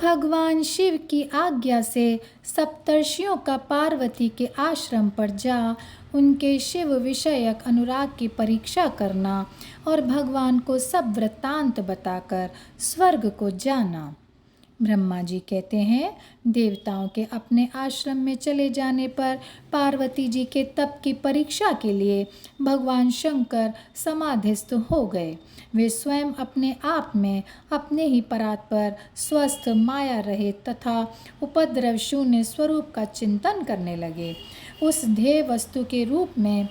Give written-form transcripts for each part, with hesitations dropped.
भगवान शिव की आज्ञा से सप्तर्षियों का पार्वती के आश्रम पर जा उनके शिव विषयक अनुराग की परीक्षा करना और भगवान को सब वृत्तांत बताकर स्वर्ग को जाना। ब्रह्मा जी कहते हैं, देवताओं के अपने आश्रम में चले जाने पर पार्वती जी के तप की परीक्षा के लिए भगवान शंकर समाधिस्थ हो गए। वे स्वयं अपने आप में अपने ही परात पर स्वस्थ माया रहित तथा उपद्रव शून्य स्वरूप का चिंतन करने लगे। उस ध्येय वस्तु के रूप में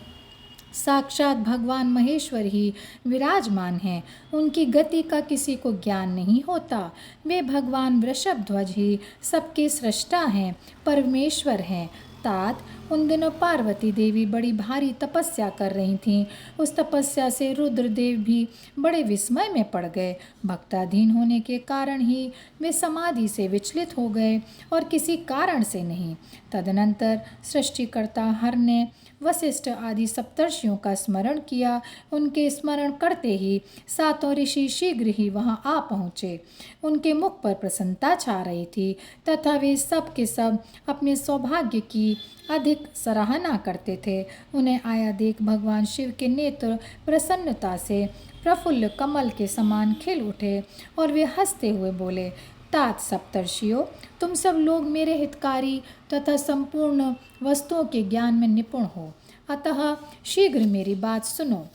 साक्षात भगवान महेश्वर ही विराजमान हैं। उनकी गति का किसी को ज्ञान नहीं होता। वे भगवान वृषभध्वज ही सबके सृष्टा हैं, परमेश्वर हैं। तात उन दिनों पार्वती देवी बड़ी भारी तपस्या कर रही थीं। उस तपस्या से रुद्रदेव भी बड़े विस्मय में पड़ गए। भक्ताधीन होने के कारण ही वे समाधि से विचलित हो गए और किसी कारण से नहीं। तदनंतर सृष्टिकर्ता हर ने वशिष्ठ आदि सप्तर्षियों का स्मरण किया। उनके स्मरण करते ही सातों ऋषि शीघ्र ही वहां आ पहुँचे। उनके मुख पर प्रसन्नता छा रही थी तथा वे सब के सब अपने सौभाग्य की अधिक सराहना करते थे। उन्हें आया देख भगवान शिव के नेत्र प्रसन्नता से प्रफुल्ल कमल के समान खिल उठे और वे हंसते हुए बोले, तात सप्तर्षियों, तुम सब लोग मेरे हितकारी तथा संपूर्ण वस्तुओं के ज्ञान में निपुण हो, अतः शीघ्र मेरी बात सुनो।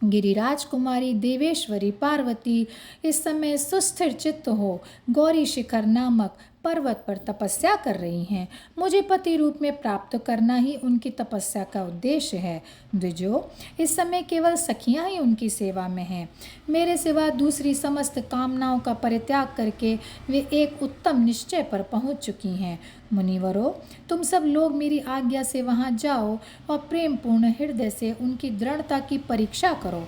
गिरिराज कुमारी देवेश्वरी पार्वती इस समय सुस्थिर चित्त हो गौरी शिखर नामक पर्वत पर तपस्या कर रही हैं। मुझे पति रूप में प्राप्त करना ही उनकी तपस्या का उद्देश्य है। द्विजो, इस समय केवल सखियां ही उनकी सेवा में हैं। मेरे सिवा दूसरी समस्त कामनाओं का परित्याग करके वे एक उत्तम निश्चय पर पहुंच चुकी हैं। मुनिवरों, तुम सब लोग मेरी आज्ञा से वहां जाओ और प्रेम पूर्ण हृदय से उनकी दृढ़ता की परीक्षा करो।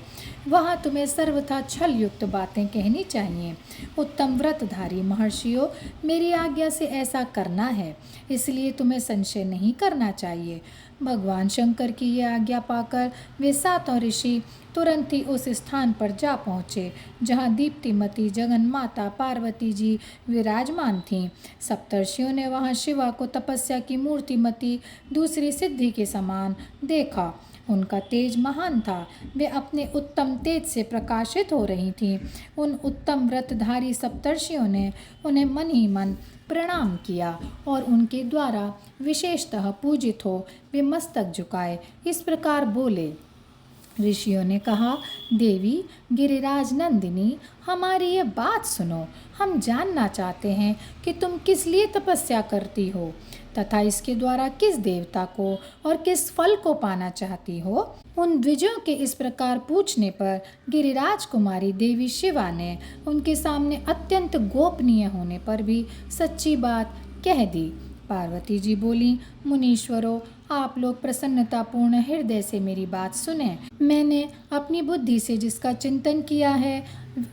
वहां तुम्हें सर्वथा छल युक्त बातें कहनी चाहिए। उत्तम व्रतधारी महर्षियों, मेरी आज्ञा से ऐसा करना है, इसलिए तुम्हें संशय नहीं करना चाहिए। भगवान शंकर की यह आज्ञा पाकर वे सातों ऋषि तुरंत ही उस स्थान पर जा पहुँचे जहाँ दीप्तिमती जगन माता पार्वती जी विराजमान थीं। सप्तर्षियों ने वहाँ शिवा को तपस्या की मूर्तिमती दूसरी सिद्धि के समान देखा। उनका तेज महान था। वे अपने उत्तम तेज से प्रकाशित हो रही थीं। उन उत्तम व्रतधारी सप्तर्षियों ने उन्हें मन ही मन प्रणाम किया और उनके द्वारा विशेषतः पूजित हो वे मस्तक झुकाए इस प्रकार बोले। ऋषियों ने कहा, देवी गिरिराज नंदिनी, हमारी ये बात सुनो। हम जानना चाहते हैं कि तुम किस लिए तपस्या करती हो तथा इसके द्वारा किस देवता को और किस फल को पाना चाहती हो। उन द्विजों के इस प्रकार पूछने पर गिरिराज कुमारी देवी शिवा ने उनके सामने अत्यंत गोपनीय होने पर भी सच्ची बात कह दी। पार्वती जी बोली, मुनीश्वरों, आप लोग प्रसन्नतापूर्ण हृदय से मेरी बात सुने। मैंने अपनी बुद्धि से जिसका चिंतन किया है,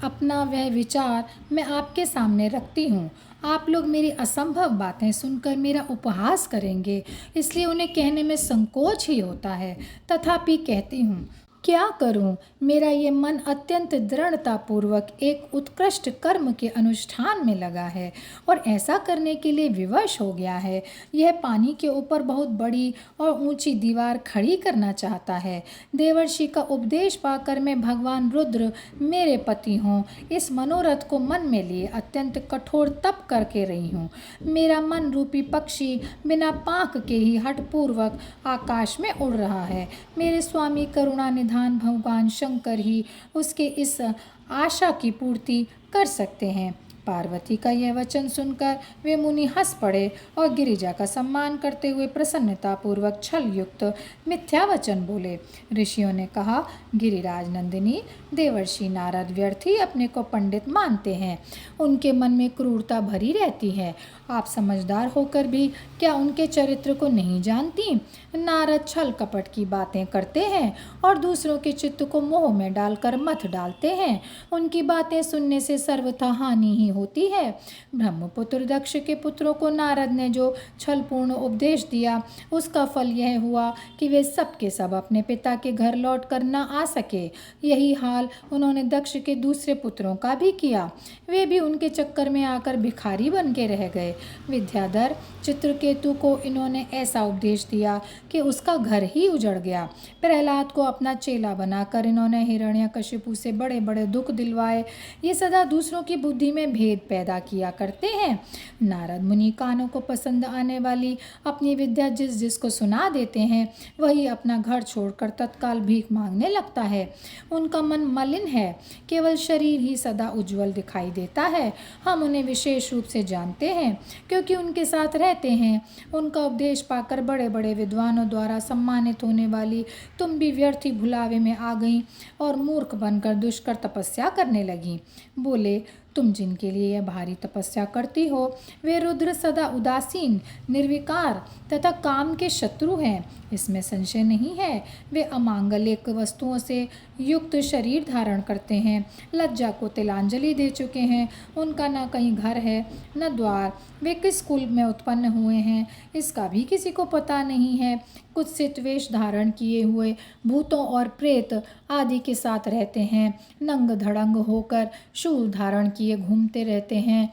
अपना वह विचार मैं आपके सामने रखती हूँ। आप लोग मेरी असंभव बातें सुनकर मेरा उपहास करेंगे, इसलिए उन्हें कहने में संकोच ही होता है। तथापि कहती हूँ, क्या करूं? मेरा ये मन अत्यंत दृढ़तापूर्वक एक उत्कृष्ट कर्म के अनुष्ठान में लगा है और ऐसा करने के लिए विवश हो गया है। यह पानी के ऊपर बहुत बड़ी और ऊंची दीवार खड़ी करना चाहता है। देवर्षि का उपदेश पाकर मैं भगवान रुद्र मेरे पति हों, इस मनोरथ को मन में लिए अत्यंत कठोर तप करके रही हूँ। मेरा मन रूपी पक्षी बिना पाँख के ही हठपूर्वक आकाश में उड़ रहा है। मेरे स्वामी करुणा निधान भगवान शंकर ही उसके इस आशा की पूर्ति कर सकते हैं। पार्वती का यह वचन सुनकर वे मुनि हंस पड़े और गिरिजा का सम्मान करते हुए प्रसन्नतापूर्वक छल युक्त मिथ्या वचन बोले। ऋषियों ने कहा, गिरिराज नंदिनी, देवर्षि नारद व्यर्थ ही अपने को पंडित मानते हैं। उनके मन में क्रूरता भरी रहती है। आप समझदार होकर भी क्या उनके चरित्र को नहीं जानती? नारद छल कपट की बातें करते हैं और दूसरों के चित्त को मोह में डालकर मत डालते हैं। उनकी बातें सुनने से सर्वथा हानि ही होती है। ब्रह्मपुत्र दक्ष के पुत्रों को नारद ने जो छलपूर्ण उपदेश दिया, उसका फल यह हुआ कि वे सब के सब अपने पिता के घर लौट कर न आ सके। यही हाल हाल उन्होंने दक्ष के दूसरे पुत्रों का भी किया। वे भी उनके चक्कर में आकर भिखारी बन के रह गए। विद्याधर चित्रकेतु को इन्होंने ऐसा उपदेश दिया कि उसका घर ही उजड़ गया। प्रहलाद को अपना चेला बनाकर इन्होंने हिरण्यकशिपु से बड़े बड़े दुख दिलवाए। ये सदा दूसरों की बुद्धि में भेद पैदा किया करते हैं। नारद मुनि कानों को पसंद आने वाली अपनी विद्या जिस जिसको सुना देते हैं, वही अपना घर छोड़कर तत्काल भीख मांगने लगता है। उनका मन मलिन है, केवल शरीर ही सदा उज्जवल दिखाई देता है। हम उन्हें विशेष रूप से जानते हैं क्योंकि उनके साथ रहते हैं। उनका उपदेश पाकर बड़े बड़े विद्वानों द्वारा सम्मानित होने वाली तुम भी व्यर्थ ही भुलावे में आ गई और मूर्ख बनकर दुष्कर तपस्या करने लगी। बोले, तुम जिनके लिए यह भारी तपस्या करती हो वे रुद्र सदा उदासीन, निर्विकार तथा काम के शत्रु हैं, इसमें संशय नहीं है। वे अमांगलिक वस्तुओं से युक्त शरीर धारण करते हैं, लज्जा को तिलांजलि दे चुके हैं। उनका न कहीं घर है न द्वार। वे किस कुल में उत्पन्न हुए हैं इसका भी किसी को पता नहीं है। कुत्सित वेश धारण किए हुए भूतों और प्रेत आदि के साथ रहते हैं। नंग धड़ंग होकर शूल धारण किए घूमते रहते हैं।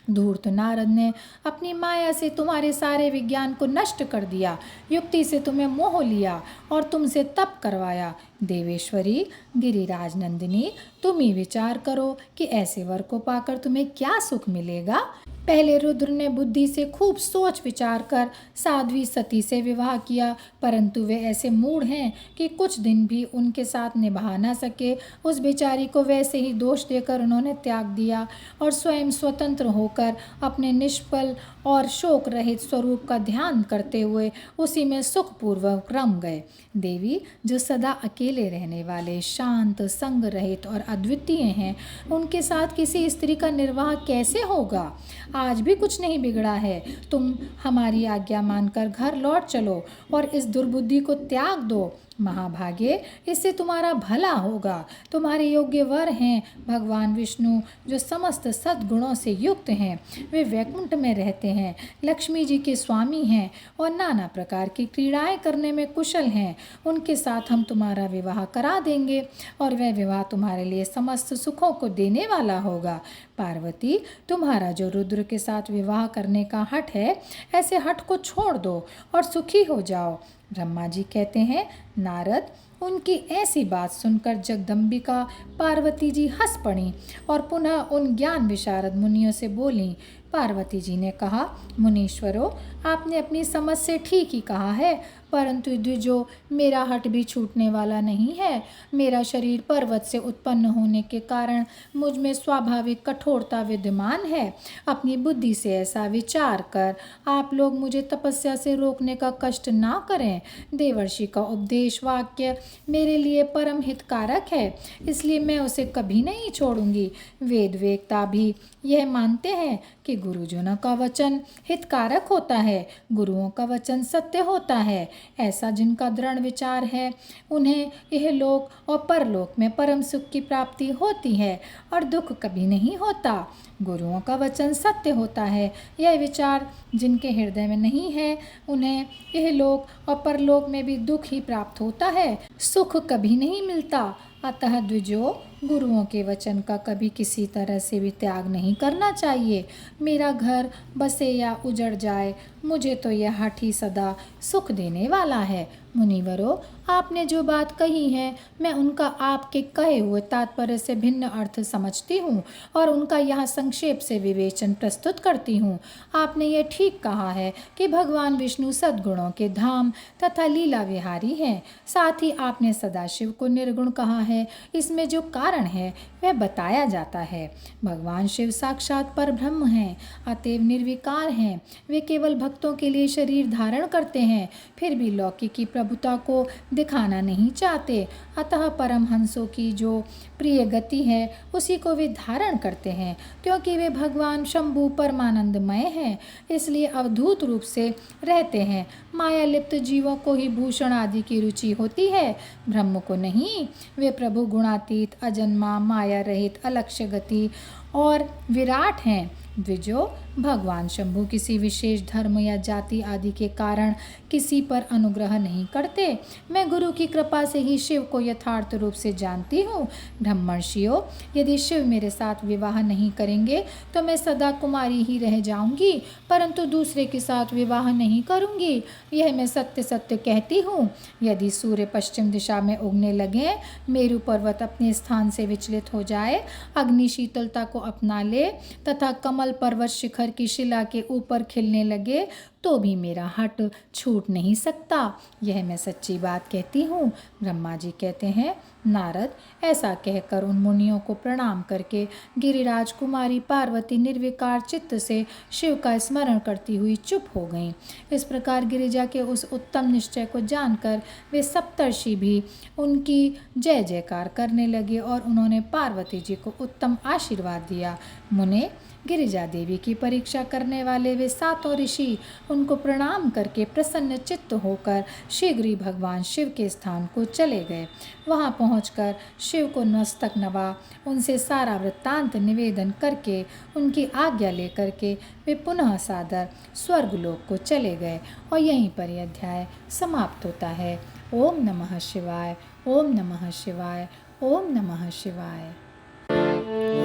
धूर्त नारद ने अपनी माया से तुम्हारे सारे विज्ञान को नष्ट कर दिया, युक्ति से तुम्हें मोह लिया और तुमसे तप करवाया। देवेश्वरी, गिरिराज नंदिनी, तुम ही विचार करो कि ऐसे वर को पाकर तुम्हें क्या सुख मिलेगा। पहले रुद्र ने बुद्धि से खूब सोच विचार कर साध्वी सती से विवाह किया, परंतु वे ऐसे मूढ़ हैं कि कुछ दिन भी उनके साथ निभा न सके। उस बेचारी को वैसे ही दोष देकर उन्होंने त्याग दिया और स्वयं स्वतंत्र होकर अपने निष्फल और शोक रहित स्वरूप का ध्यान करते हुए उसी में सुखपूर्वक रम गए। देवी, जो सदा अकेले रहने वाले, शांत, संग रहित और अद्वितीय हैं, उनके साथ किसी स्त्री का निर्वाह कैसे होगा। आज भी कुछ नहीं बिगड़ा है। तुम हमारी आज्ञा मानकर घर लौट चलो और इस दुर्बुद्धि को त्याग दो। महाभागे, इससे तुम्हारा भला होगा। तुम्हारे योग्य वर हैं भगवान विष्णु, जो समस्त सद्गुणों से युक्त हैं। वे वैकुंठ में रहते हैं, लक्ष्मी जी के स्वामी हैं और नाना प्रकार की क्रीड़ाएं करने में कुशल हैं। उनके साथ हम तुम्हारा विवाह करा देंगे और वह विवाह तुम्हारे लिए समस्त सुखों को देने वाला होगा। पार्वती, तुम्हारा जो रुद्र के साथ विवाह करने का हठ है, ऐसे हठ को छोड़ दो और सुखी हो जाओ। ब्रह्मा जी कहते हैं, नारद, उनकी ऐसी बात सुनकर जगदम्बिका पार्वती जी हंस पड़ी और पुनः उन ज्ञान विशारद मुनियों से बोली। पार्वती जी ने कहा, मुनीश्वरों, आपने अपनी समझ से ठीक ही कहा है, परंतु द्विजो, मेरा हट भी छूटने वाला नहीं है। मेरा शरीर पर्वत से उत्पन्न होने के कारण मुझ में स्वाभाविक कठोरता विद्यमान है। अपनी बुद्धि से ऐसा विचार कर आप लोग मुझे तपस्या से रोकने का कष्ट ना करें। देवर्षि का उपदेश वाक्य मेरे लिए परम हितकारक है, इसलिए मैं उसे कभी नहीं छोड़ूंगी। वेद वेदता भी यह मानते हैं कि गुरुजनों का वचन हितकारक होता है, गुरुओं का वचन सत्य होता है। ऐसा जिनका दृढ़ विचार है, उन्हें यह लोक और परलोक में परम सुख की प्राप्ति होती है और दुख कभी नहीं होता। गुरुओं का वचन सत्य होता है, यह विचार जिनके हृदय में नहीं है, उन्हें यह लोक और परलोक में भी दुख ही प्राप्त होता है, सुख कभी नहीं मिलता। अतः द्विजो, गुरुओं के वचन का कभी किसी तरह से भी त्याग नहीं करना चाहिए। मेरा घर बसे या उजड़ जाए, मुझे तो यह हठ ही सदा सुख देने वाला है। मुनिवरों, आपने जो बात कही है, मैं उनका आपके कहे हुए तात्पर्य से भिन्न अर्थ समझती हूँ और उनका यहाँ संक्षेप से विवेचन प्रस्तुत करती हूँ। आपने ये ठीक कहा है कि भगवान विष्णु सद्गुणों के धाम तथा लीला विहारी हैं। साथ ही आपने सदाशिव को निर्गुण कहा है। इसमें जो कारण है वह बताया जाता है। भगवान शिव साक्षात परब्रह्म हैं, अतएव निर्विकार हैं। वे केवल भक्तों के लिए शरीर धारण करते हैं, फिर भी लौकिक की प्रभुता को दिखाना नहीं चाहते। अतः परमहंसों की जो प्रिय गति है उसी को वे धारण करते हैं। क्योंकि वे भगवान शंभु परमानंदमय हैं, इसलिए अवधूत रूप से रहते हैं। माया लिप्त जीवों को ही भूषण आदि की रुचि होती है, ब्रह्म को नहीं। वे प्रभु गुणातीत, अजन्मा, माया रहित, अलक्ष्य गति और विराट हैं। द्विजो, भगवान शंभु किसी विशेष धर्म या जाति आदि के कारण किसी पर अनुग्रह नहीं करते। मैं गुरु की कृपा से ही शिव को यथार्थ रूप से जानती हूँ। ब्रह्मर्षियों, यदि शिव मेरे साथ विवाह नहीं करेंगे तो मैं सदा कुमारी ही रह जाऊंगी, परंतु दूसरे के साथ विवाह नहीं करूंगी। यह मैं सत्य सत्य कहती हूँ। यदि सूर्य पश्चिम दिशा में उगने लगे, मेरु पर्वत अपने स्थान से विचलित हो जाए, अग्नि शीतलता को अपना ले तथा कमल पर्वत शिखर की शिला के ऊपर खिलने लगे, तो भी मेरा हट छूट नहीं सकता। यह मैं सच्ची बात कहती हूँ। ब्रह्मा जी कहते हैं, नारद, ऐसा कहकर उन मुनियों को प्रणाम करके गिरिराज कुमारी पार्वती निर्विकार चित्त से शिव का स्मरण करती हुई चुप हो गईं। इस प्रकार गिरिजा के उस उत्तम निश्चय को जानकर वे सप्तर्षि भी उनकी जय जयकार करने लगे और उन्होंने पार्वती जी को उत्तम आशीर्वाद दिया। मुने, गिरिजा देवी की परीक्षा करने वाले वे सातों ऋषि उनको प्रणाम करके प्रसन्न चित्त होकर शीघ्र ही भगवान शिव के स्थान को चले गए। वहां पहुंचकर शिव को मस्तक नवा, उनसे सारा वृत्तांत निवेदन करके उनकी आज्ञा लेकर के वे पुनः सादर स्वर्गलोक को चले गए। और यहीं पर यह अध्याय समाप्त होता है। ओम नमः शिवाय, ओम नमः शिवाय, ओम नमः शिवाय।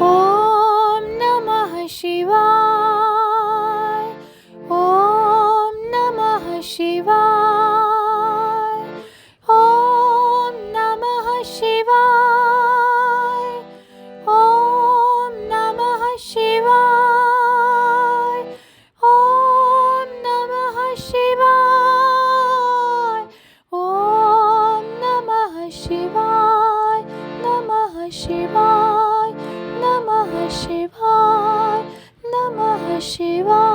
ओम नमः शिवाय, ओम नमः शिवाय, ओम नमः शिवाय, ओम नमः शिवाय, ओम नमः शिवाय, ओम नमः शिवाय, नमः शिवाय, नमः शिवाय, नमः शिवाय।